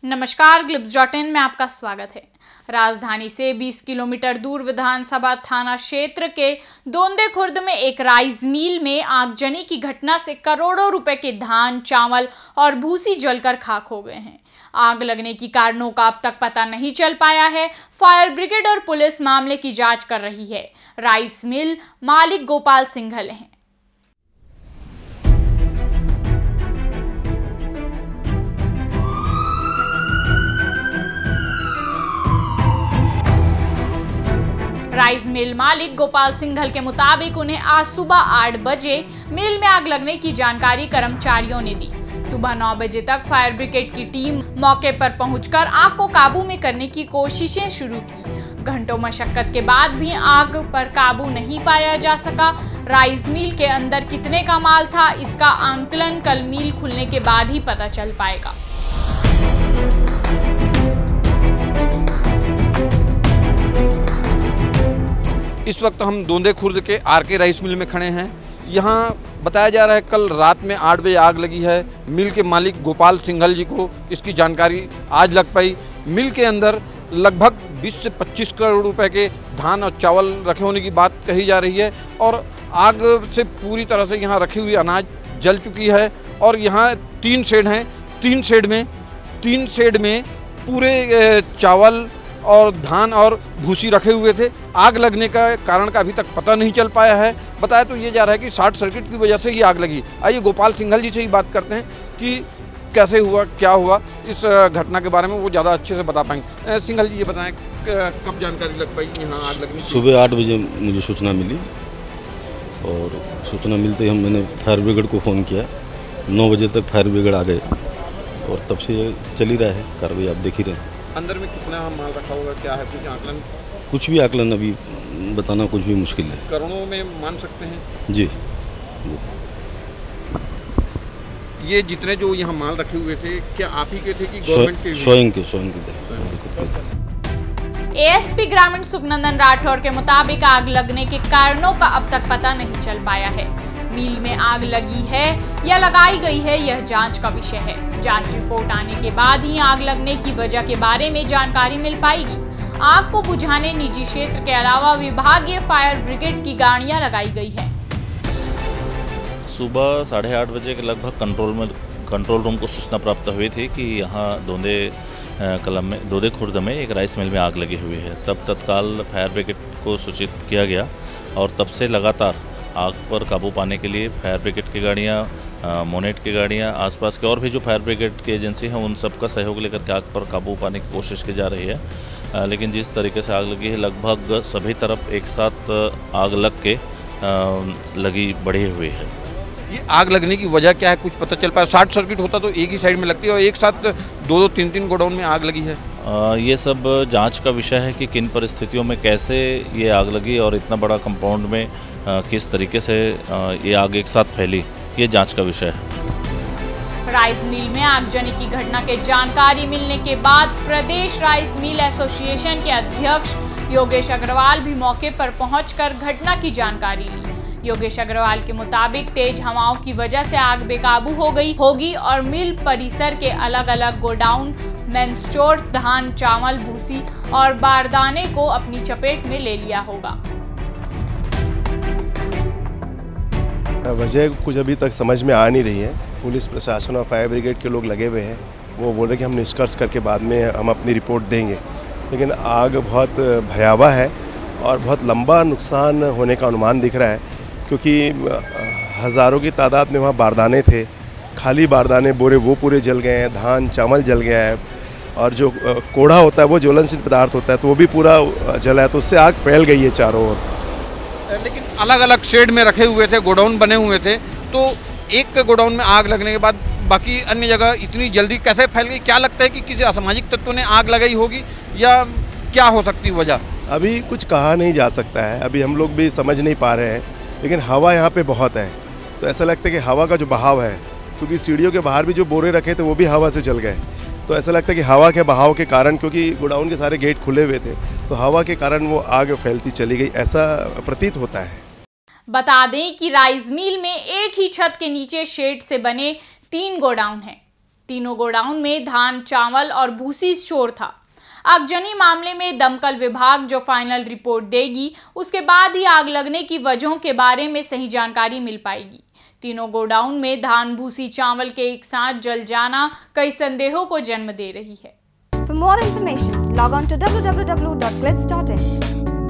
नमस्कार, ग्लिब्स.इन में आपका स्वागत है। राजधानी से 20 किलोमीटर दूर विधानसभा थाना क्षेत्र के दोंदे खुर्द में एक राइस मिल में आगजनी की घटना से करोड़ों रुपए के धान, चावल और भूसी जलकर खाक हो गए हैं। आग लगने की कारणों का अब तक पता नहीं चल पाया है। फायर ब्रिगेड और पुलिस मामले की जांच कर रही है। राइस मिल मालिक गोपाल सिंघल हैं। राइस मिल मालिक गोपाल सिंघल के मुताबिक उन्हें आज सुबह 8 बजे मिल में आग लगने की जानकारी कर्मचारियों ने दी। सुबह 9 बजे तक फायर ब्रिगेड की टीम मौके पर पहुंचकर आग को काबू में करने की कोशिशें शुरू की। घंटों मशक्कत के बाद भी आग पर काबू नहीं पाया जा सका। राइस मिल के अंदर कितने का माल था, इसका आंकलन कल मिल खुलने के बाद ही पता चल पाएगा। इस वक्त हम दोंदे खुर्द के आरके राइस मिल में खड़े हैं। यहाँ बताया जा रहा है कल रात में 8 बजे आग लगी है। मिल के मालिक गोपाल सिंघल जी को इसकी जानकारी आज लग पाई। मिल के अंदर लगभग 20 से 25 करोड़ रुपए के धान और चावल रखे होने की बात कही जा रही है और आग से पूरी तरह से यहाँ रखी हुई अनाज जल चुकी है। और यहाँ 3 शेड हैं। 3 शेड में पूरे चावल और धान और भूसी रखे हुए थे। आग लगने का कारण का अभी तक पता नहीं चल पाया है। बताया तो ये जा रहा है कि शॉर्ट सर्किट की वजह से ये आग लगी। आइए गोपाल सिंघल जी से ही बात करते हैं कि कैसे हुआ, क्या हुआ इस घटना के बारे में, वो ज़्यादा अच्छे से बता पाएंगे। सिंघल जी ये बताएं कब जानकारी लग पाई यहाँ आग लगने की? सुबह 8 बजे मुझे सूचना मिली और सूचना मिलते ही मैंने फायर ब्रिगेड को फ़ोन किया। 9 बजे तक फायर ब्रिगेड आ गए और तब से चल ही रहा है कार्रवाई, आप देख ही रहे हैं। अंदर में कितना माल रखा होगा, क्या है कुछ आकलन? कुछ भी आकलन अभी बताना कुछ भी मुश्किल है। करोड़ों में मान सकते हैं जी। ये जितने जो यहाँ माल रखे हुए थे, क्या आप ही के थे कि गवर्नमेंट के? स्वयं के थे। एएसपी ग्रामीण सुखनंदन राठौर के मुताबिक आग लगने के कारणों का अब तक पता नहीं चल पाया है। मिल में आग लगी है या लगाई गई है, यह जांच का विषय है। जांच रिपोर्ट आने के बाद ही आग लगने की वजह के बारे में जानकारी मिल पाएगी। आग को बुझाने निजी क्षेत्र के अलावा विभागीय फायर ब्रिगेड की गाड़ियां लगाई गई है। सुबह 8:30 बजे के लगभग कंट्रोल रूम को सूचना प्राप्त हुई थी कि यहाँ दोंदे खुर्द में एक राइस मिल में आग लगी हुई है। तब तत्काल फायर ब्रिगेड को सूचित किया गया और तब से लगातार आग पर काबू पाने के लिए फायर ब्रिगेड की गाड़ियाँ, मोनेट की गाड़ियाँ, आसपास के और भी जो फायर ब्रिगेड की एजेंसी हैं उन सब का सहयोग लेकर के आग पर काबू पाने की कोशिश की जा रही है। लेकिन जिस तरीके से आग लगी है, लगभग सभी तरफ एक साथ आग लग के लगी बढ़ी हुई है। ये आग लगने की वजह क्या है, कुछ पता चल पाया? शॉर्ट सर्किट होता तो एक ही साइड में लगती है और एक साथ 2-2, 3-3 गोडाउन में आग लगी है। ये सब जांच का विषय है कि किन परिस्थितियों में कैसे ये आग लगी और इतना बड़ा कंपाउंड में किस तरीके से ये आग एक साथ फैली, ये जांच का विषय है। राइस मिल में आगजनी की घटना के जानकारी मिलने के बाद प्रदेश राइस मिल एसोसिएशन के अध्यक्ष योगेश अग्रवाल भी मौके पर पहुंचकर घटना की जानकारी ली। योगेश अग्रवाल के मुताबिक तेज हवाओं की वजह से आग बेकाबू हो गई होगी और मिल परिसर के अलग अलग गोडाउन, मेन स्टोर, धान, चावल, भूसी और बारदाने को अपनी चपेट में ले लिया होगा। वजह कुछ अभी तक समझ में आ नहीं रही है। पुलिस प्रशासन और फायर ब्रिगेड के लोग लगे हुए हैं। वो बोल रहे कि हम निष्कर्ष करके बाद में हम अपनी रिपोर्ट देंगे। लेकिन आग बहुत भयावह है और बहुत लंबा नुकसान होने का अनुमान दिख रहा है, क्योंकि हज़ारों की तादाद में वहाँ बारदाने थे, खाली बारदाने बोरे वो पूरे जल गए हैं, धान चावल जल गया है और जो कोढ़ा होता है वो ज्वलनशील पदार्थ होता है तो वो भी पूरा जला है। तो उससे आग फैल गई है चारों ओर। लेकिन अलग अलग शेड में रखे हुए थे, गोडाउन बने हुए थे, तो एक गोडाउन में आग लगने के बाद बाकी अन्य जगह इतनी जल्दी कैसे फैल गई? क्या लगता है कि किसी असामाजिक तत्वों ने आग लगाई होगी या क्या हो सकती है वजह? अभी कुछ कहा नहीं जा सकता है, अभी हम लोग भी समझ नहीं पा रहे हैं। लेकिन हवा यहाँ पे बहुत है तो ऐसा लगता है कि हवा का जो बहाव है, क्योंकि सीढ़ियों के बाहर भी जो बोरे रखे थे वो भी हवा से जल गए, तो ऐसा लगता है कि हवा के बहाव के कारण, क्योंकि गोडाउन के सारे गेट खुले हुए थे, तो हवा के कारण वो आग फैलती चली गई, ऐसा प्रतीत होता है। बता दें कि राइस मिल में एक ही छत के नीचे शेड से बने 3 गोडाउन हैं। तीनों गोडाउन में धान, चावल और भूसी स्टोर था। आगजनी मामले में दमकल विभाग जो फाइनल रिपोर्ट देगी, उसके बाद ही आग लगने की वजहों के बारे में सही जानकारी मिल पाएगी। तीनों गोडाउन में धान, भूसी, चावल के एक साथ जल जाना कई संदेहों को जन्म दे रही है। For more information, log on to www.clips.in.